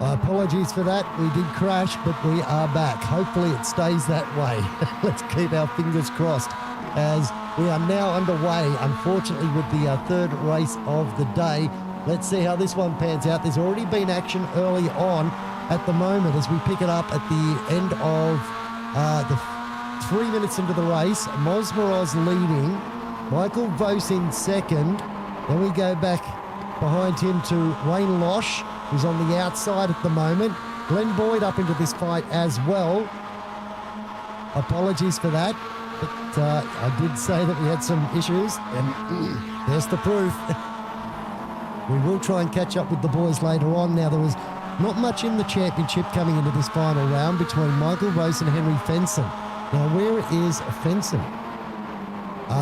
Apologies for that. We did crash, but we are back. Hopefully it stays that way. Let's keep our fingers crossed as we are now underway, unfortunately, with the third race of the day. Let's see how this one pans out. There's already been action early on at the moment as we pick it up at the end of the 3 minutes into the race. Mosmoroz leading, Michael Vos in second. Then we go back behind him to Wayne Losh, who's on the outside at the moment. Glenn Boyd up into this fight as well. Apologies for that, but I did say that we had some issues, and there's the proof. We will try and catch up with the boys later on. Now, there was not much in the championship coming into this final round between Michael Vos and Henry Fenson. Now, where is Fenson?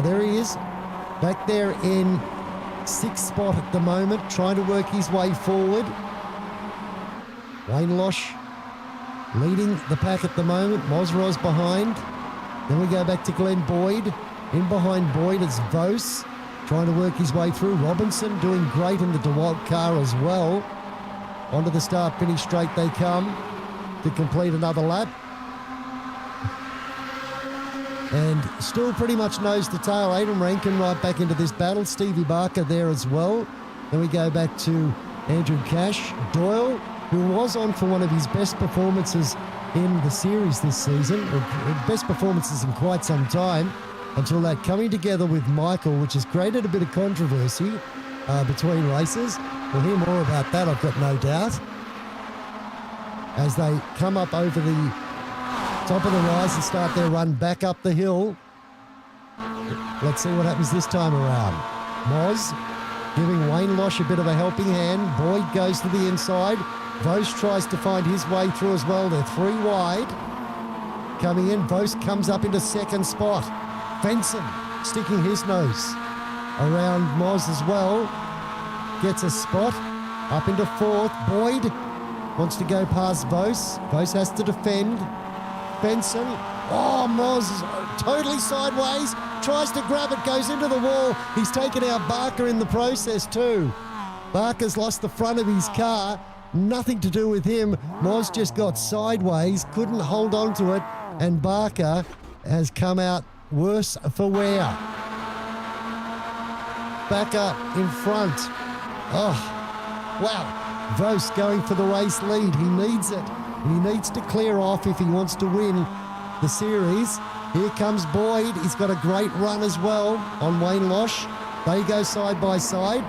There he is, back there in sixth spot at the moment, trying to work his way forward. Wayne Losh leading the pack at the moment. Mosroz behind. Then we go back to Glenn Boyd. In behind Boyd is Vos, trying to work his way through. Robinson doing great in the DeWalt car as well. Onto the start-finish straight they come to complete another lap. And still pretty much nose to tail. Aidan Rankin right back into this battle. Stevie Barker there as well. Then we go back to Andrew Cash. Doyle, who was on for one of his best performances in the series this season, or best performances in quite some time, until that coming together with Michael, which has created a bit of controversy between races. We'll hear more about that, I've got no doubt. As they come up over the top of the rise and start their run back up the hill. Let's see what happens this time around. Moz giving Wayne Losh a bit of a helping hand. Boyd goes to the inside. Vos tries to find his way through as well. They're three wide. Coming in, Vos comes up into second spot. Fenson sticking his nose around Moz as well. Gets a spot up into fourth. Boyd wants to go past Vos. Vos has to defend. Benson. Oh, Moz is totally sideways. Tries to grab it, goes into the wall. He's taken out Barker in the process too. Barker's lost the front of his car. Nothing to do with him. Moz just got sideways, couldn't hold on to it, and Barker has come out worse for wear. Barker in front. Oh, wow. Vos going for the race lead. He needs it. He needs to clear off if he wants to win the series. Here comes Boyd. He's got a great run as well on Wayne Losh. They go side by side.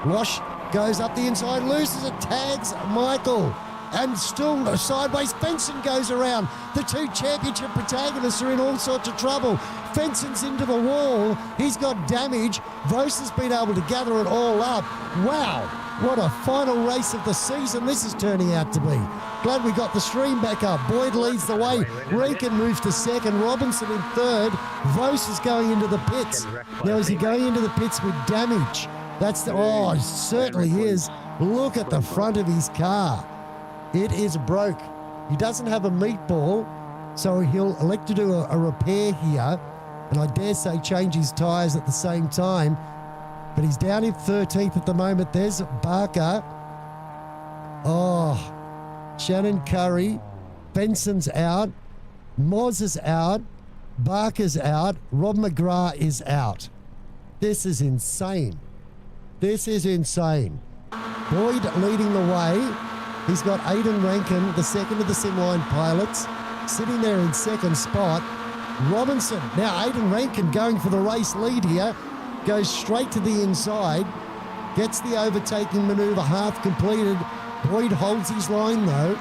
Losh goes up the inside, loses it, tags Michael. And still sideways, Fenson goes around. The two championship protagonists are in all sorts of trouble. Fenson's into the wall. He's got damage. Vos has been able to gather it all up. Wow, what a final race of the season this is turning out to be. Glad we got the stream back up. Boyd leads the way. Rankin moves to second. Robinson in third. Vos is going into the pits. Now, is he going into the pits with damage? That's the, oh, it certainly is. Look at the front of his car. It is broke. He doesn't have a meatball, so he'll elect to do a repair here, and I dare say change his tyres at the same time. But he's down in 13th at the moment. There's Barker. Oh, Shannon Curry. Benson's out. Moz is out. Barker's out. Rob McGrath is out. This is insane. This is insane. Boyd leading the way. He's got Aidan Rankin, the second of the Simline pilots, sitting there in second spot. Robinson, now Aidan Rankin going for the race lead here, goes straight to the inside, gets the overtaking manoeuvre half completed. Boyd holds his line though.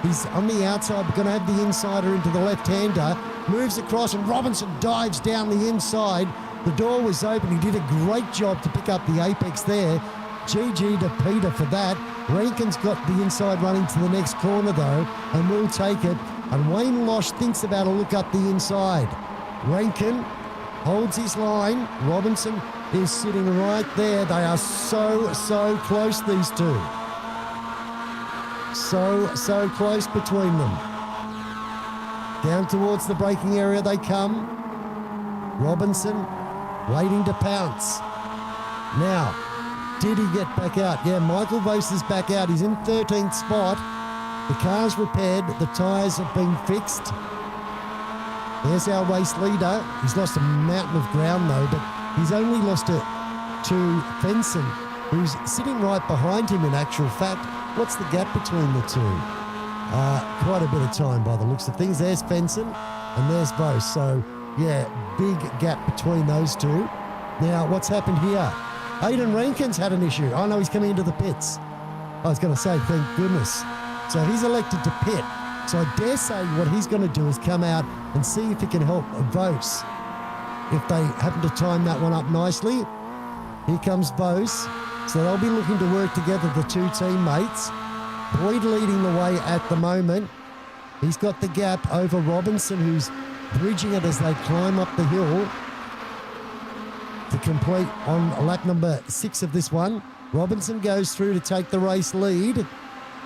He's on the outside, but going to have the insider into the left-hander, moves across, and Robinson dives down the inside. The door was open. He did a great job to pick up the apex there. GG to Peter for that. Rankin's got the inside running to the next corner though, and will take it. And Wayne Losh thinks about a look up the inside. Rankin holds his line. Robinson is sitting right there. They are so close, these two. So close between them. Down towards the braking area they come. Robinson waiting to pounce. Now, did he get back out? Yeah, Michael Vose is back out. He's in 13th spot. The car's repaired. The tyres have been fixed. There's our race leader. He's lost a mountain of ground though, but he's only lost it to Fenson, who's sitting right behind him in actual fact. What's the gap between the two? Quite a bit of time by the looks of things. There's Fenson and there's Vose. So, yeah, big gap between those two. Now, what's happened here? Aidan Rankin's had an issue. Oh, no, he's coming into the pits. I was going to say, thank goodness. So he's elected to pit. So I dare say what he's going to do is come out and see if he can help Vose. If they happen to time that one up nicely. Here comes Vose. So they'll be looking to work together, the two teammates. Boyd leading the way at the moment. He's got the gap over Robinson, who's bridging it as they climb up the hill to complete on lap number 6 of this one. Robinson goes through to take the race lead.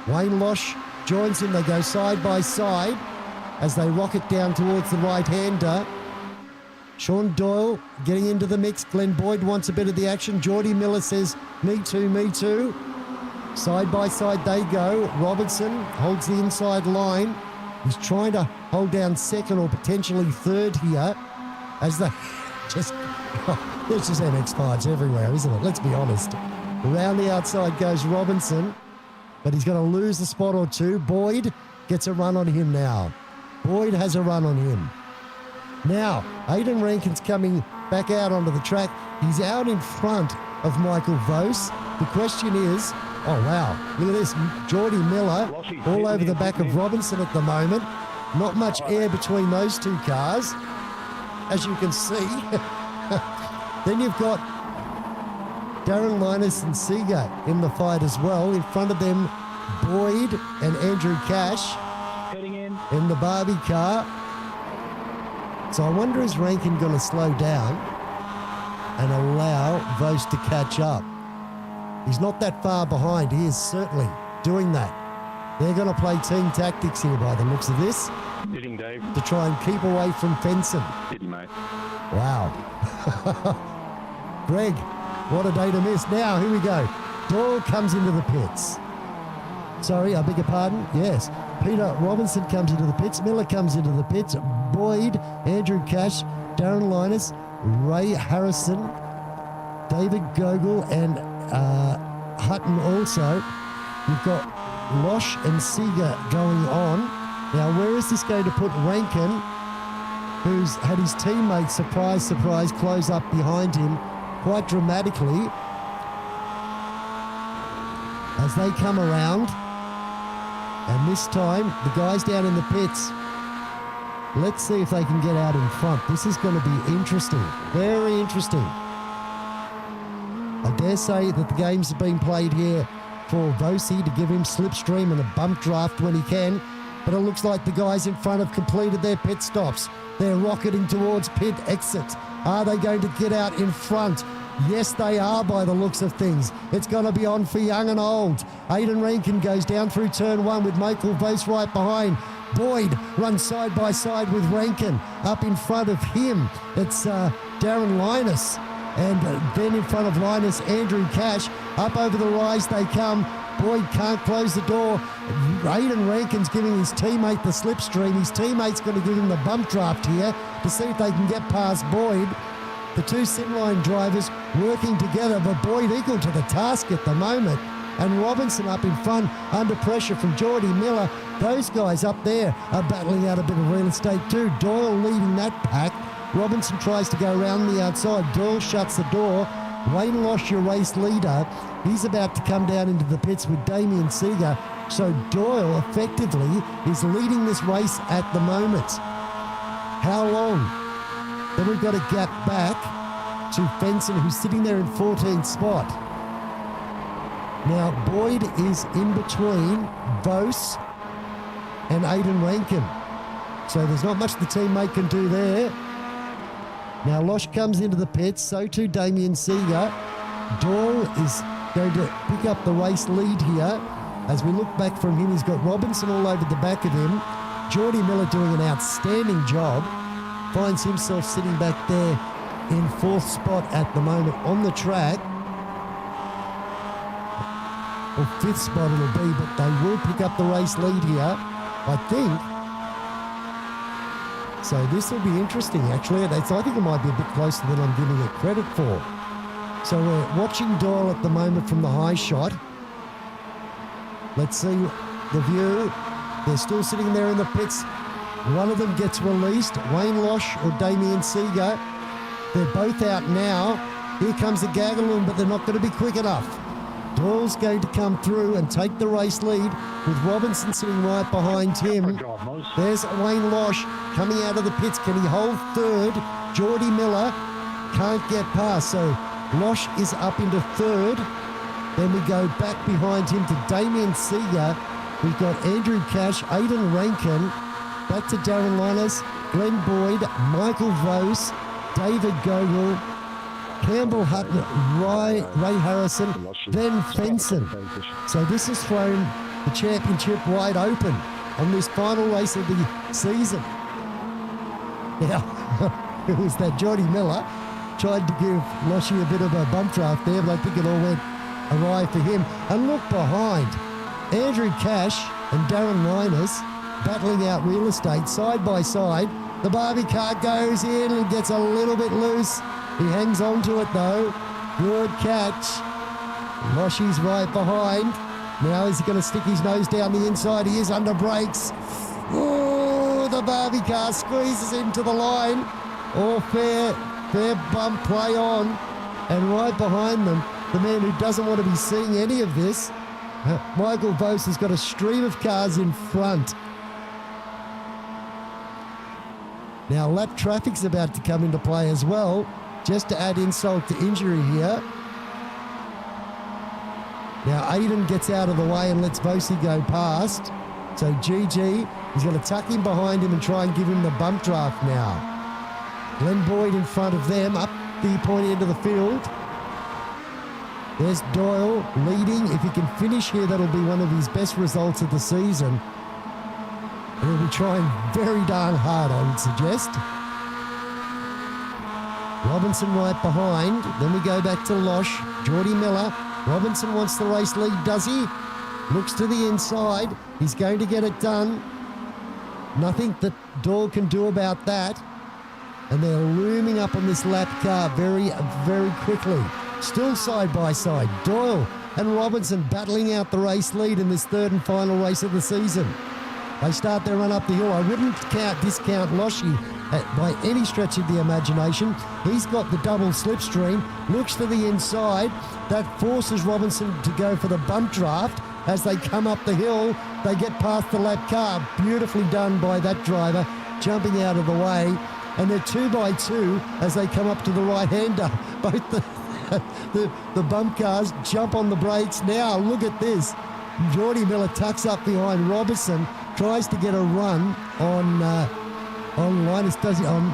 Wayne Losh joins him. They go side by side as they rocket down towards the right-hander. Sean Doyle getting into the mix. Glenn Boyd wants a bit of the action. Geordie Miller says, me too, me too. Side by side they go. Robinson holds the inside line. He's trying to hold down second or potentially third here as the just... there's just MX-5s everywhere, isn't it? Let's be honest. Around the outside goes Robinson, but he's going to lose a spot or two. Boyd gets a run on him now. Boyd has a run on him. Now, Aidan Rankin's coming back out onto the track. He's out in front of Michael Vose. The question is, oh wow, look at this, Geordie Miller all over the back of Robinson at the moment. Not much air between those two cars, as you can see. Then you've got Darren Linus and Seeger in the fight as well. In front of them, Boyd and Andrew Cash in the Barbie car. So I wonder, is Rankin going to slow down and allow Vose to catch up? He's not that far behind. He is certainly doing that. They're going to play team tactics here by the looks of this. Hitting, Dave. To try and keep away from Fenson. Hitting, mate. Wow. Greg, what a day to miss. Now, here we go. Doyle comes into the pits. Sorry, I beg your pardon. Yes. Peter Robinson comes into the pits. Miller comes into the pits. Boyd, Andrew Cash, Darren Linus, Ray Harrison, David Gogol, and Hutton also. You've got Losh and Seeger going on. Now, where is this going to put Rankin, who's had his teammates, surprise, surprise, close up behind him quite dramatically as they come around? And this time, the guys down in the pits, let's see if they can get out in front. This is going to be interesting. Very interesting. I dare say that the games have been played here for Vose to give him slipstream and a bump draft when he can. But it looks like the guys in front have completed their pit stops. They're rocketing towards pit exit. Are they going to get out in front? Yes, they are by the looks of things. It's going to be on for young and old. Aidan Rankin goes down through turn 1 with Michael Vose right behind. Boyd runs side by side with Rankin. Up in front of him, it's Darren Linus. And then in front of Linus, Andrew Cash. Up over the rise they come. Boyd can't close the door. Aidan Rankin's giving his teammate the slipstream. His teammate's going to give him the bump draft here to see if they can get past Boyd. The two Simline drivers working together, but Boyd equal to the task at the moment. And Robinson up in front, under pressure from Geordie Miller. Those guys up there are battling out a bit of real estate too. Doyle leading that pack. Robinson tries to go around the outside. Doyle shuts the door. Wayne Losh, your race leader, he's about to come down into the pits with Damien Seeger. So Doyle effectively is leading this race at the moment. How long? Then we've got a gap back to Fenson, who's sitting there in 14th spot. Now, Boyd is in between Vose and Aidan Rankin. So there's not much the teammate can do there. Now, Losh comes into the pits, so too Damien Seeger. Doyle is going to pick up the race lead here. As we look back from him, he's got Robinson all over the back of him. Geordie Miller doing an outstanding job. Finds himself sitting back there in 4th spot at the moment on the track. or 5th spot it'll be, but they will pick up the race lead here, I think. So this will be interesting, actually. I think it might be a bit closer than I'm giving it credit for. So we're watching Doyle at the moment from the high shot. Let's see the view. They're still sitting there in the pits. One of them gets released, Wayne Losh or Damien Seeger. They're both out now. Here comes the Gagaloon, but they're not going to be quick enough. Doyle's going to come through and take the race lead with Robinson sitting right behind him. There's Wayne Losh coming out of the pits. Can he hold third? Geordie Miller can't get past, so Losh is up into third. Then we go back behind him to Damien Seeger. We've got Andrew Cash, Aidan Rankin, back to Darren Linus, Glenn Boyd, Michael Vose, David Gogol, Campbell Hutton, Ray Harrison, Ben Fenson. So this has thrown the championship wide open on this final race of the season. Now, it was that Geordie Miller tried to give Loshy a bit of a bump draft there, but I think it all went awry for him. And look behind, Andrew Cash and Darren Linus battling out real estate side by side. The Barbie car goes in and gets a little bit loose. He hangs on to it though. Good catch. Loshy's right behind. Now is he going to stick his nose down the inside? He is under brakes. Oh, the Barbie car squeezes into the line. Oh, fair bump play on. And right behind them, the man who doesn't want to be seeing any of this, Michael Vose, has got a stream of cars in front. Now lap traffic's about to come into play as well, just to add insult to injury here. Now Aidan gets out of the way and lets Vose go past. So GG, he's going to tuck him behind him and try and give him the bump draft now. Glenn Boyd in front of them, up the pointy end of the field. There's Doyle leading. If he can finish here, that'll be one of his best results of the season. And he'll be trying very darn hard, I would suggest. Robinson right behind. Then we go back to Losh. Geordie Miller. Robinson wants the race lead, does he? Looks to the inside. He's going to get it done. Nothing that Doyle can do about that. And they're looming up on this lap car very, very quickly. Still side by side. Doyle and Robinson battling out the race lead in this third and final race of the season. They start their run up the hill. I wouldn't discount Loshy by any stretch of the imagination. He's got the double slipstream, looks to the inside. That forces Robinson to go for the bump draft. As they come up the hill, they get past the lap car. Beautifully done by that driver, jumping out of the way. And they're 2 by 2 as they come up to the right-hander. Both the bump cars jump on the brakes. Now, look at this. Geordie Miller tucks up behind Robinson, tries to get a run on Linus. On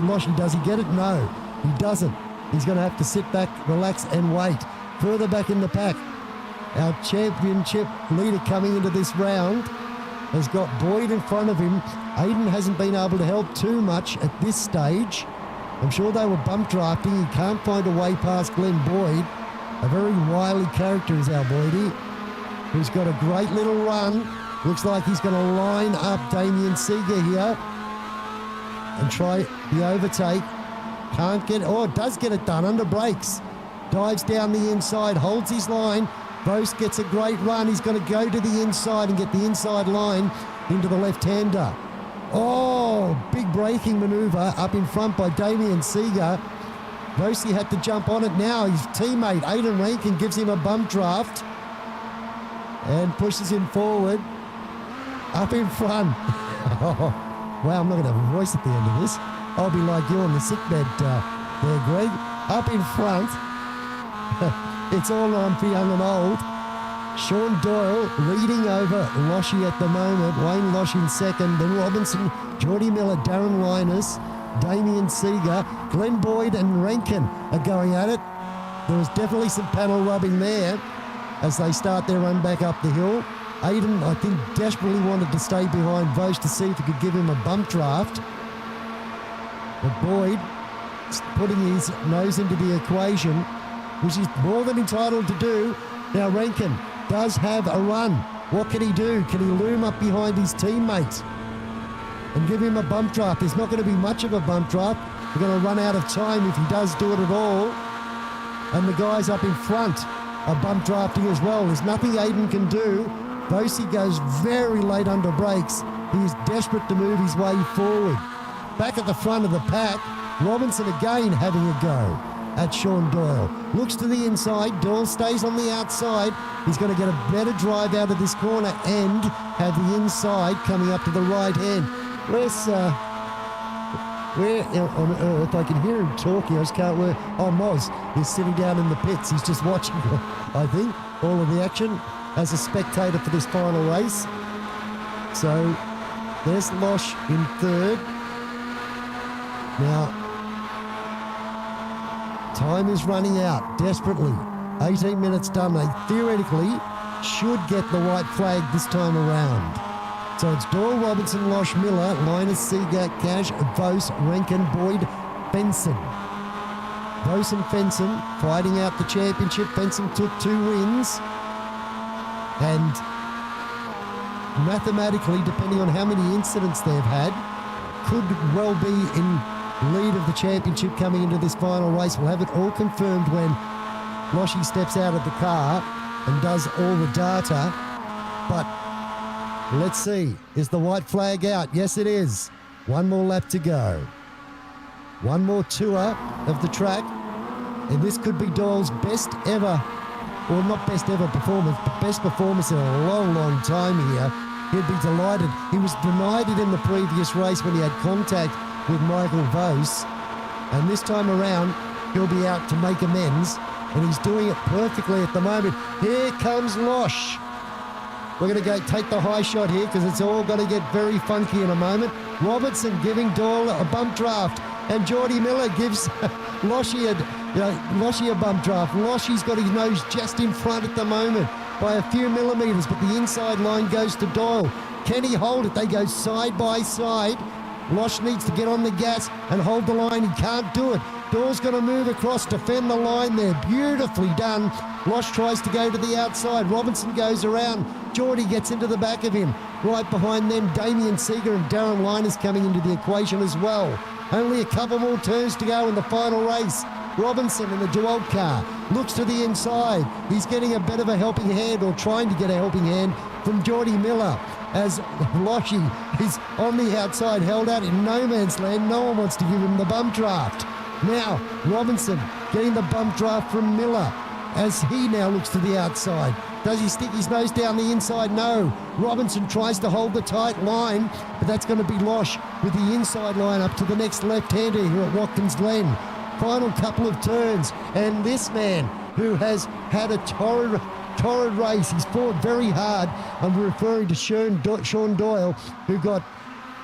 Loshy, does he get it? No, he doesn't. He's going to have to sit back, relax, and wait. Further back in the pack, our championship leader coming into this round has got Boyd in front of him. Aidan hasn't been able to help too much at this stage. I'm sure they were bump drafting. He can't find a way past Glenn Boyd. A very wily character is our Boydie, who's got a great little run. Looks like he's going to line up Damien Seeger here and try the overtake. Can't get it. Oh, it does get it done under brakes. Dives down the inside, holds his line. Vose gets a great run. He's going to go to the inside and get the inside line into the left-hander. Oh, big braking maneuver up in front by Damien Seeger. Vose had to jump on it now. His teammate, Aidan Rankin, gives him a bump draft and pushes him forward. Up in front. Oh, wow, I'm not going to have a voice at the end of this. I'll be like you on the sickbed there, Greg. Up in front. It's all on for young and old. Sean Doyle leading over Loshy at the moment. Wayne Losh in second. Then Robinson, Geordie Miller, Darren Linus, Damien Seeger, Glenn Boyd and Rankin are going at it. There was definitely some panel rubbing there as they start their run back up the hill. Aidan, I think, desperately wanted to stay behind Vose to see if he could give him a bump draft. But Boyd putting his nose into the equation, which he's more than entitled to do. Now Rankin does have a run. What can he do? Can he loom up behind his teammate and give him a bump draft? There's not going to be much of a bump draft. We're going to run out of time if he does do it at all. And the guys up in front are bump drafting as well. There's nothing Aiden can do. Bosie goes very late under brakes. He is desperate to move his way forward. Back at the front of the pack, Robinson again having a go at Sean Doyle. Looks to the inside. Doyle stays on the outside. He's going to get a better drive out of this corner and have the inside coming up to the right hand. Where on earth? I can hear him talking. I just can't work. Oh, Moz is sitting down in the pits. He's just watching, I think, all of the action as a spectator for this final race. So there's Losh in third. Now, time is running out desperately. 18 minutes done. They theoretically should get the white flag this time around. So it's Doyle, Robinson, Losh, Miller, Linus, Seagat, Cash, Vos, Rankin, Boyd, Benson. Vos and Fenson fighting out the championship. Fenson took 2 wins. And mathematically, depending on how many incidents they've had, could well be in lead of the championship coming into this final race. We'll have it all confirmed when Loshy steps out of the car and does all the data. But let's see. Is the white flag out? Yes, it is. One more lap to go. One more tour of the track. And this could be Doyle's best ever, or not best ever performance, but best performance in a long, long time here. He'd be delighted. He was denied it in the previous race when he had contact with Michael Vos. And this time around, he'll be out to make amends. And he's doing it perfectly at the moment. Here comes Losh. We're going to go take the high shot here because it's all going to get very funky in a moment. Robertson giving Doyle a bump draft. And Geordie Miller gives Loshy a bump draft. Loshy's got his nose just in front at the moment by a few millimetres, but the inside line goes to Doyle. Can he hold it? They go side by side. Losh needs to get on the gas and hold the line. He can't do it. Doyle's going to move across, defend the line there. Beautifully done. Losh tries to go to the outside. Robinson goes around. Geordie gets into the back of him. Right behind them, Damien Seeger and Darren Linus coming into the equation as well. Only a couple more turns to go in the final race. Robinson in the dual car looks to the inside. He's getting a bit of a helping hand, or trying to get a helping hand, from Geordie Miller as Loshy is on the outside, held out in no man's land. No one wants to give him the bump draft. Now Robinson getting the bump draft from Miller as he now looks to the outside. Does he stick his nose down the inside? No. Robinson tries to hold the tight line, but that's going to be Losh with the inside line up to the next left-hander here at Watkins Glen. Final couple of turns, and this man who has had a torrid race, he's fought very hard. I'm referring to Sean Doyle, who got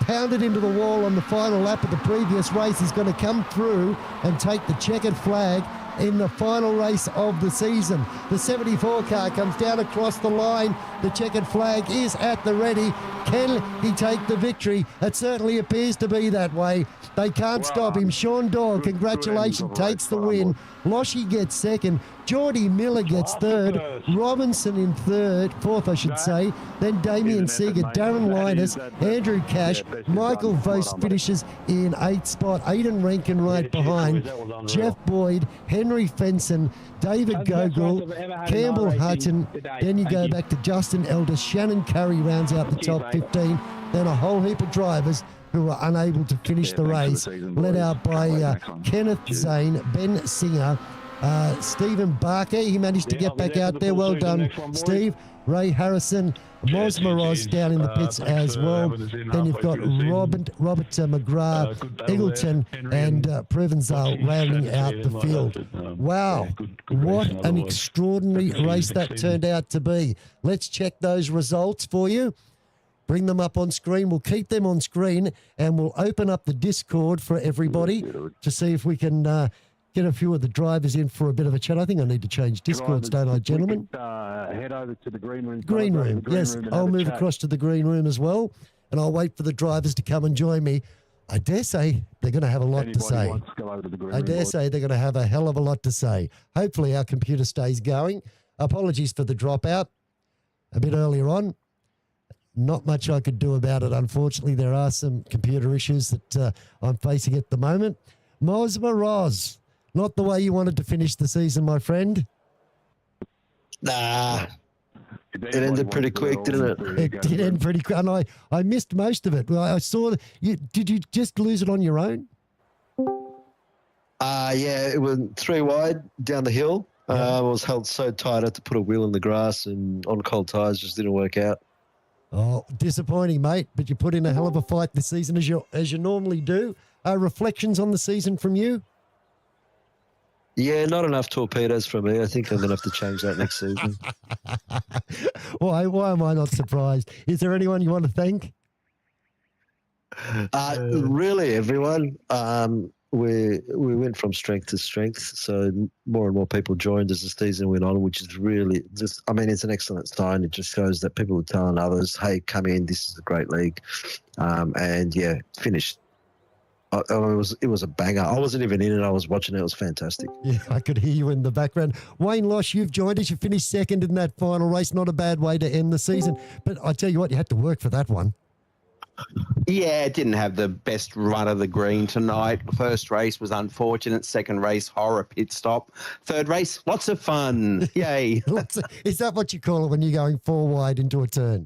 pounded into the wall on the final lap of the previous race. Is going to come through and take the checkered flag in the final race of the season. The 74 car comes down across the line. The checkered flag is at the ready. Can he take the victory? It certainly appears to be that way. They can't stop him. Sean Doyle, congratulations, takes the win. Loshy gets second. Geordie Miller gets third. Robinson in fourth, I should say. Then Damien Seeger, Darren Linus, Andrew Cash, Michael Vos finishes in 8th spot. Aidan Rankin right behind. Jeff Boyd, Henry Fenson, David Gogol, Campbell Hutton. Then you go back to Justin Elder. Shannon Curry rounds out the top 15. Then a whole heap of drivers who were unable to finish the race, led out by Kenneth Zane, Ben Singer, Stephen Barker. He managed to get back out there. Well done, Steve. Ray Harrison, Moz Moroz down in the pits as well. Then you've got Robert McGrath, Eagleton, and Prevenzal rounding out the field. Wow, what an extraordinary race that turned out to be. Let's check those results for you. Bring them up on screen. We'll keep them on screen, and we'll open up the Discord for everybody to see if we can get a few of the drivers in for a bit of a chat. I think I need to change Discords, don't I, gentlemen? Head over to the green room. Green room, yes. I'll move across to the green room as well, and I'll wait for the drivers to come and join me. I dare say they're going to have a lot to say. I dare say they're going to have a hell of a lot to say. Hopefully our computer stays going. Apologies for the dropout. a bit earlier on. Not much I could do about it, unfortunately. There are some computer issues that I'm facing at the moment. Mosma Roz, not the way you wanted to finish the season, my friend. Nah, it ended pretty quick, didn't it? It did end pretty quick, and I missed most of it. Well, I saw you. Did you just lose it on your own? Yeah, it went 3 wide down the hill. I was held so tight I had to put a wheel in the grass, and on cold tyres just didn't work out. Oh, disappointing, mate. But you put in a hell of a fight this season, as you normally do. Reflections on the season from you? Yeah, not enough torpedoes from me. I think I'm going to have to change that next season. Why am I not surprised? Is there anyone you want to thank? Really, everyone. We went from strength to strength, so more and more people joined as the season went on, which is really just, I mean, it's an excellent sign. It just shows that people are telling others, hey, come in, this is a great league. And yeah, finished. It was a banger. I wasn't even in it. I was watching it. It was fantastic. Yeah, I could hear you in the background. Wayne Losh, you've joined us. You finished second in that final race. Not a bad way to end the season. But I tell you what, you had to work for that one. Yeah, it didn't have the best run of the green tonight. First race was unfortunate. Second race, horror pit stop. Third race, lots of fun. Yay. Is that what you call it when you're going 4 wide into a turn?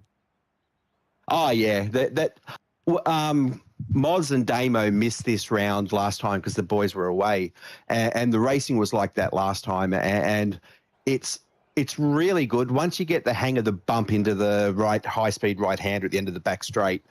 Oh, yeah. Moz and Damo missed this round last time because the boys were away. And the racing was like that last time. And it's really good. Once you get the hang of the bump into the right high-speed right-hander at the end of the back straight,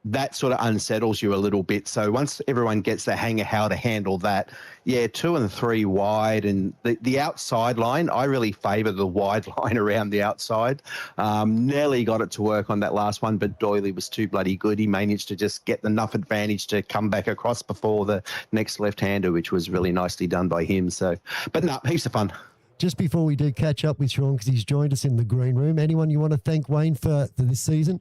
that sort of unsettles you a little bit. So once everyone gets the hang of how to handle that, 2 and 3 wide, and the outside line, I really favour the wide line around the outside. Nelly got it to work on that last one, but Doyley was too bloody good. He managed to just get enough advantage to come back across before the next left-hander, which was really nicely done by him. So, but no, heaps of fun. Just before we do catch up with Sean, because he's joined us in the green room, anyone you want to thank Wayne for this season?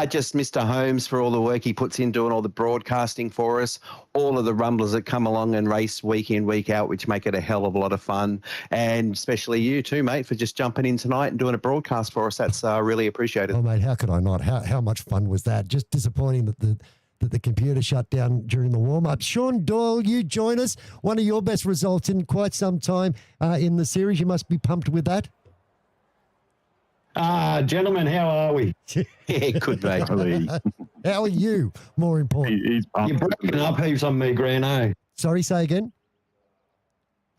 Just Mr. Holmes for all the work he puts in doing all the broadcasting for us, all of the rumblers that come along and race week in, week out, which make it a hell of a lot of fun. And especially you too, mate, for just jumping in tonight and doing a broadcast for us. That's really appreciated. Oh, mate, how could I not? How much fun was that? Just disappointing that the computer shut down during the warm-up. Sean Doyle, you join us. One of your best results in quite some time in the series. You must be pumped with that. Gentlemen, how are we? Yeah, good, mate. How are you? More important. He's You're breaking up heaps on me, Greeno. Sorry, say again?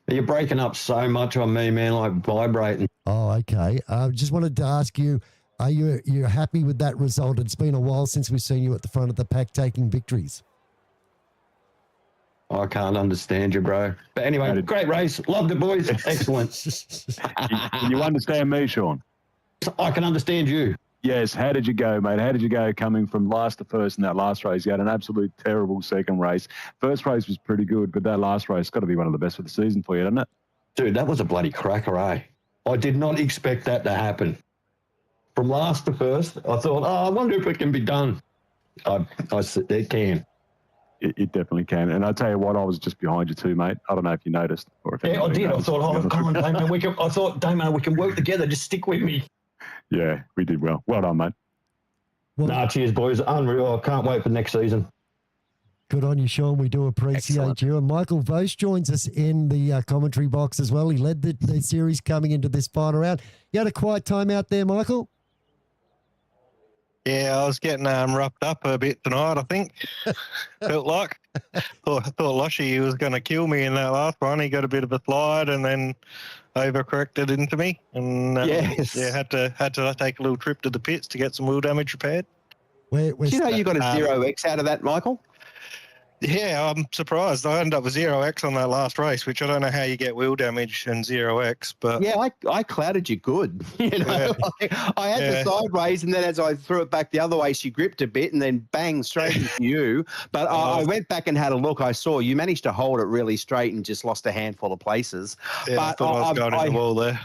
You're breaking up so much on me, man, like vibrating. Oh, okay. Just wanted to ask you, are you happy with that result? It's been a while since we've seen you at the front of the pack taking victories. I can't understand you, bro. But anyway, great race. Loved it, boys. Excellent. Can you understand me, Sean? I can understand you. Yes. How did you go, mate? How did you go coming from last to first in that last race? You had an absolute terrible second race. First race was pretty good, but that last race got to be one of the best for the season for you, doesn't it? Dude, that was a bloody cracker, eh? I did not expect that to happen. From last to first, I thought, I wonder if it can be done. I said, it can. It definitely can. And I tell you what, I was just behind you too, mate. I don't know if you noticed. Or if I did. I thought, come on, Damon, we can work together. Just stick with me. Yeah, we did well. Well done, mate. Well, Cheers, boys. Unreal. I can't wait for next season. Good on you, Sean. We do appreciate you. And Michael Vose joins us in the commentary box as well. He led the series coming into this final round. You had a quiet time out there, Michael? Yeah, I was getting roughed up a bit tonight, I think. Felt like. Thought Loshy was going to kill me in that last one. He got a bit of a slide and then overcorrected into me. And had to take a little trip to the pits to get some wheel damage repaired. Do you know you got a 0x out of that, Michael? Yeah, I'm surprised. I ended up with 0x on that last race, which I don't know how you get wheel damage and 0x, but yeah, I clouded you good. You know, I had the sideways, and then as I threw it back the other way, she gripped a bit, and then bang straight into you. But I went back and had a look. I saw you managed to hold it really straight and just lost a handful of places. Yeah, but I thought I was going in the wall there.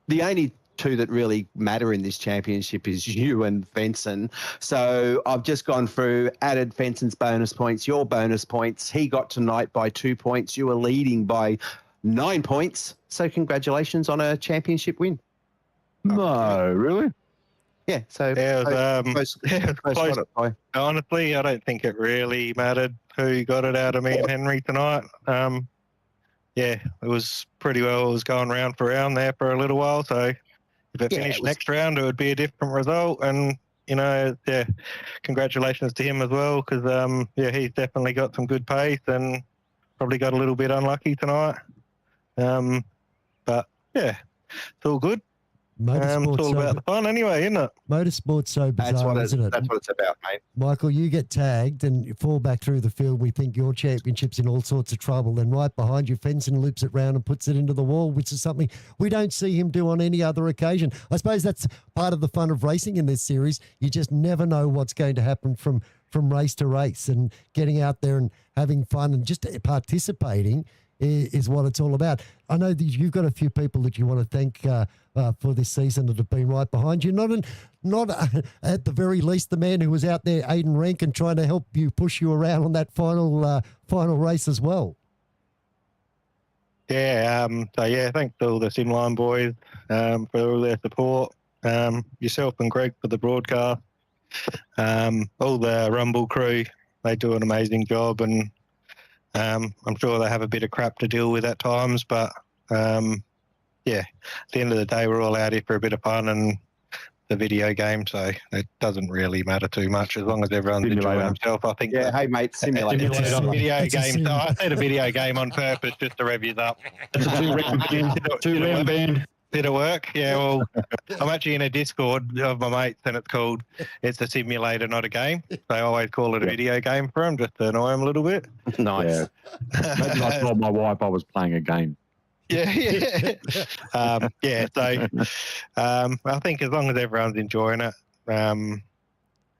The only two that really matter in this championship is you and Fenson. So I've just gone through, added Fenson's bonus points, your bonus points. He got tonight by 2 points. You were leading by 9 points. So congratulations on a championship win. No, really? Yeah, so Yeah, it was, close got it by. honestly, I don't think it really mattered who got it out of me and Henry tonight. Yeah, it was pretty well. It was going round for round there for a little while. So if it finished next round, it would be a different result. And, yeah, congratulations to him as well because, yeah, he's definitely got some good pace and probably got a little bit unlucky tonight. But, yeah, it's all good. Motorsport's it's all about the fun anyway, isn't it? Motorsport's so bizarre, isn't it? That's what it's about, mate. Michael, you get tagged and you fall back through the field. We think your championship's in all sorts of trouble. Then right behind you, Fenson loops it round and puts it into the wall, which is something we don't see him do on any other occasion. I suppose that's part of the fun of racing in this series. You just never know what's going to happen from race to race, and getting out there and having fun and just participating is what it's all about. I know that you've got a few people that you want to thank for this season that have been right behind you. Not at the very least the man who was out there, Aidan Rankin, trying to help you push you around on that final race as well. Yeah, so yeah, thanks to all the Simline boys for all their support. Yourself and Greg for the broadcast. All the Rumble crew, they do an amazing job, and I'm sure they have a bit of crap to deal with at times, but yeah, at the end of the day, we're all out here for a bit of fun and the video game, so it doesn't really matter too much as long as everyone's enjoying themselves. I think. Yeah, hey mate, simulator. Video game. So I said a video game on purpose just to rev you up. It's a two-round band. Did it work? Yeah, well, I'm actually in a Discord of my mates, and it's a simulator, not a game. They always call it a video game for them, just to annoy them a little bit. Nice. Yeah. Maybe I told my wife I was playing a game. Yeah. Yeah, so I think as long as everyone's enjoying it, I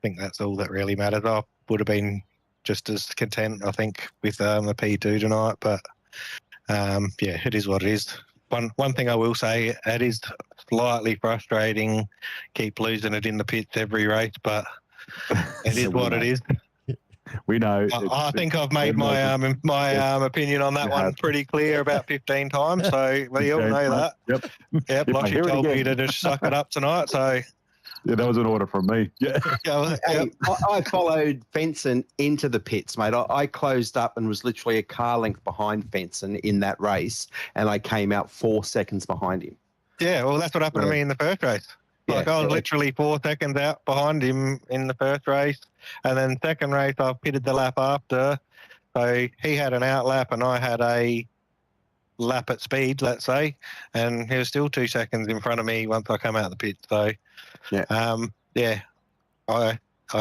think that's all that really matters. I would have been just as content, I think, with the P2 tonight, but yeah, it is what it is. One thing I will say, it is slightly frustrating, keep losing it in the pits every race, but it is what it is. We know. I think I've made my opinion on that one pretty clear about 15 times, so we all know that. Yep. Lockie told me to just suck it up tonight, so. Yeah, that was an order from me. Yeah. Hey, I followed Fenson into the pits, mate. I closed up and was literally a car length behind Fenson in that race, and I came out 4 seconds behind him. Yeah, well, that's what happened to me in the first race. Like I was literally 4 seconds out behind him in the first race, and then second race I pitted the lap after. So he had an out lap and I had a lap at speed, let's say, and he was still 2 seconds in front of me once I come out of the pit. So I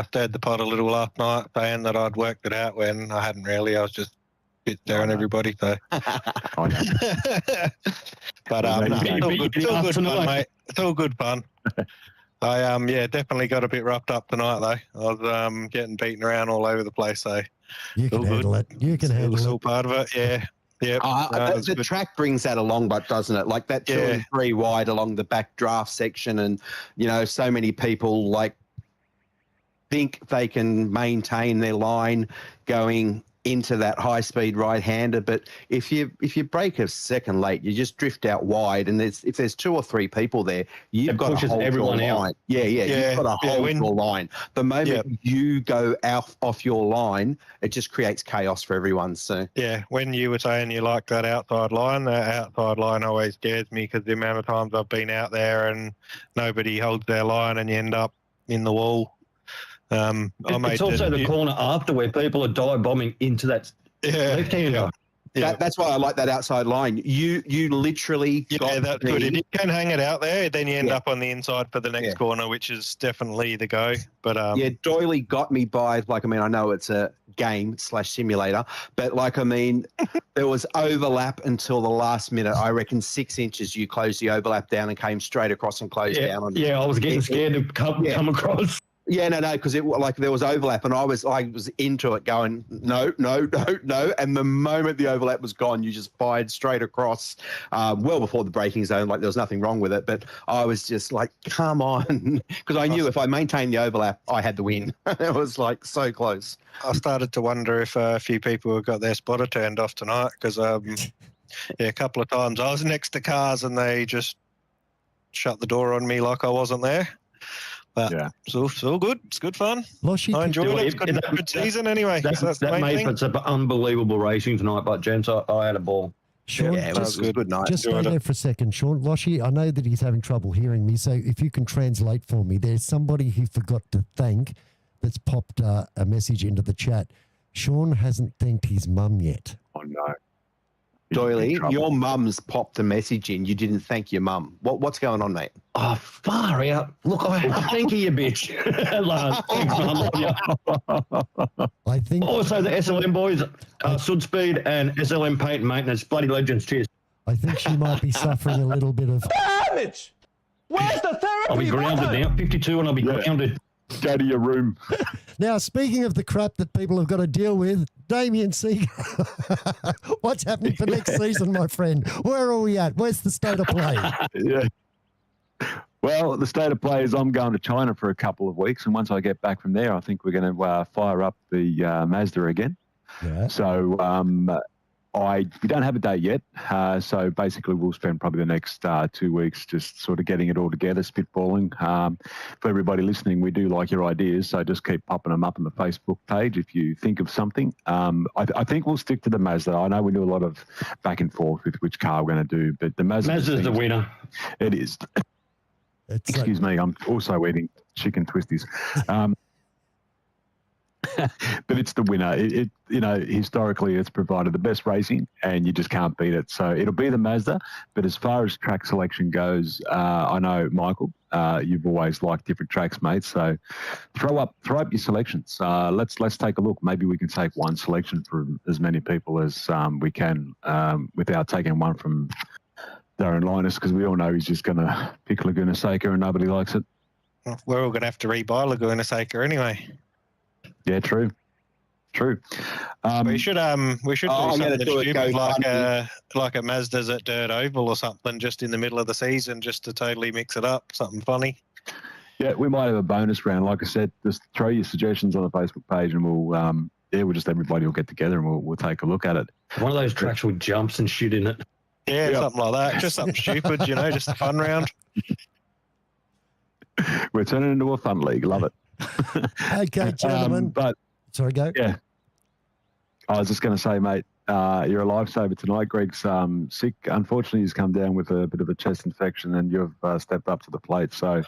stirred the pot a little last night saying that I'd worked it out when I hadn't really. I was just staring everybody. So, but it's all good fun, mate. It's all good fun. I definitely got a bit roughed up tonight though. I was getting beaten around all over the place. So you can handle it. You can handle it. It's all part of it. Yeah. Yeah, the track brings that along, but doesn't it? Like that 2 and 3 wide along the back draft section, and so many people think they can maintain their line going into that high-speed right-hander, but if you break a second late, you just drift out wide, and if there's 2 or 3 people there, you've got to hold everyone your line. You've got to hold your line. The moment you go off your line, it just creates chaos for everyone. So when you were saying you like that outside line always scares me because the amount of times I've been out there and nobody holds their line and you end up in the wall. It's also the corner after where people are dive bombing into that left-hander. That's why I like that outside line. You literally that's good. If you can hang it out there, then you end up on the inside for the next corner, which is definitely the go. But Doyley got me by I know it's a game / simulator, but there was overlap until the last minute. I reckon 6 inches. You closed the overlap down and came straight across and closed down on I was getting scared to come across. Yeah, no, because there was overlap, and I was into it, going no, and the moment the overlap was gone, you just fired straight across, well before the braking zone. There was nothing wrong with it, but I was just like, come on, because I knew if I maintained the overlap, I had the win. It was so close. I started to wonder if a few people have got their spotter turned off tonight, because a couple of times I was next to cars and they just shut the door on me like I wasn't there. But Yeah. it's all good. It's good fun. Loshy, I enjoyed it. It's good season anyway. So that's the main That made thing. for some unbelievable racing tonight, but gents, I had a ball. Sean, Yeah, it was a good night. just stay Enjoyed it. there for a second. Sean, Loshy, I know that he's having trouble hearing me, so if you can translate for me, there's somebody he forgot to thank that's popped a message into the chat. Sean hasn't thanked his mum yet. Oh, no. Doyley, Trouble. your mum's popped a message in. You didn't thank your mum. What's going on, mate? Oh, far out. Look, thank you, bitch. Thanks, Mum. Love you. I think Also, the SLM boys, Sud Speed and SLM Paint Maintenance, bloody legends. Cheers. I think she might be suffering a little bit of Damage! Where's the therapy? I'll be grounded now. 52 and I'll be grounded. Go to your room. Now, speaking of the crap that people have got to deal with, Damien Seeger, what's happening for next season, my friend? Where are we at? Where's the state of play? Yeah. Well, the state of play is I'm going to China for a couple of weeks, and once I get back from there, I think we're going to fire up the Mazda again. Yeah. So we don't have a date yet. So basically, we'll spend probably the next 2 weeks just sort of getting it all together, spitballing. For everybody listening, we do like your ideas, so just keep popping them up on the Facebook page if you think of something. I think we'll stick to the Mazda. I know we do a lot of back and forth with which car we're going to do, but the Mazda. Mazda's the winner. It is. Excuse me, I'm also eating chicken twisties. But it's the winner. It historically it's provided the best racing, and you just can't beat it. So it'll be the Mazda. But as far as track selection goes, I know Michael, you've always liked different tracks, mate. So throw up your selections. Let's take a look. Maybe we can take one selection for as many people as we can, without taking one from Darren Linus, because we all know he's just going to pick Laguna Seca and nobody likes it. We're all going to have to rebuy Laguna Seca anyway. Yeah, true. We should do something stupid like a Mazda's at Dirt Oval or something just in the middle of the season, just to totally mix it up. Something funny. Yeah, we might have a bonus round. Like I said, just throw your suggestions on the Facebook page, and everybody will get together and we'll take a look at it. One of those tracks with jumps and shit in it. Yeah, something like that. Just something stupid, just a fun round. We're turning into a fun league. Love it. Okay, gentlemen. Sorry, go. Yeah. I was just going to say, mate, you're a lifesaver tonight. Greg's sick. Unfortunately, he's come down with a bit of a chest infection, and you've stepped up to the plate. So,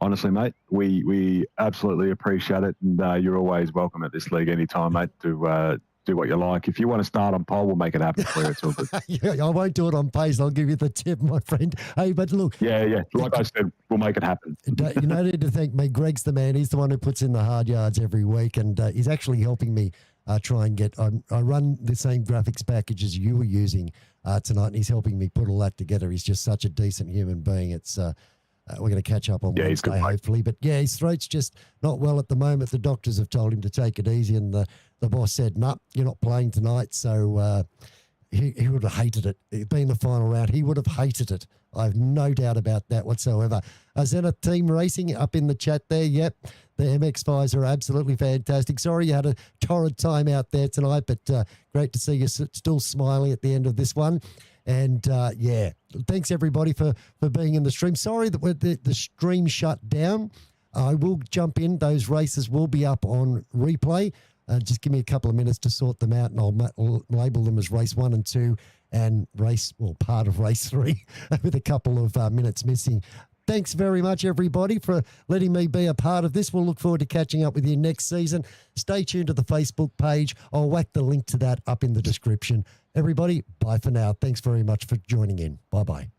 honestly, mate, we absolutely appreciate it, and you're always welcome at this league anytime, mate, to do what you like. If you want to start on pole, we'll make it happen for you. It's all good. Yeah, I won't do it on pace. I'll give you the tip, my friend. Hey, but look. Yeah. Like I said, we'll make it happen. You don't need to thank me. Greg's the man. He's the one who puts in the hard yards every week, and he's actually helping me try and get. I run the same graphics package as you were using tonight, and he's helping me put all that together. He's just such a decent human being. It's we're going to catch up on Wednesday, hopefully. But yeah, his throat's just not well at the moment. The doctors have told him to take it easy, and the boss said, "No, you're not playing tonight." So he would have hated it. It being the final round, he would have hated it. I have no doubt about that whatsoever. Zenith Team Racing up in the chat there. Yep, the MX-5s are absolutely fantastic. Sorry you had a torrid time out there tonight, but great to see you still smiling at the end of this one. And yeah, thanks everybody for being in the stream. Sorry that the stream shut down. I will jump in. Those races will be up on replay. Just give me a couple of minutes to sort them out, and I'll label them as race 1 and 2 and part of race 3 with a couple of minutes missing. Thanks very much, everybody, for letting me be a part of this. We'll look forward to catching up with you next season. Stay tuned to the Facebook page. I'll whack the link to that up in the description. Everybody, bye for now. Thanks very much for joining in. Bye-bye.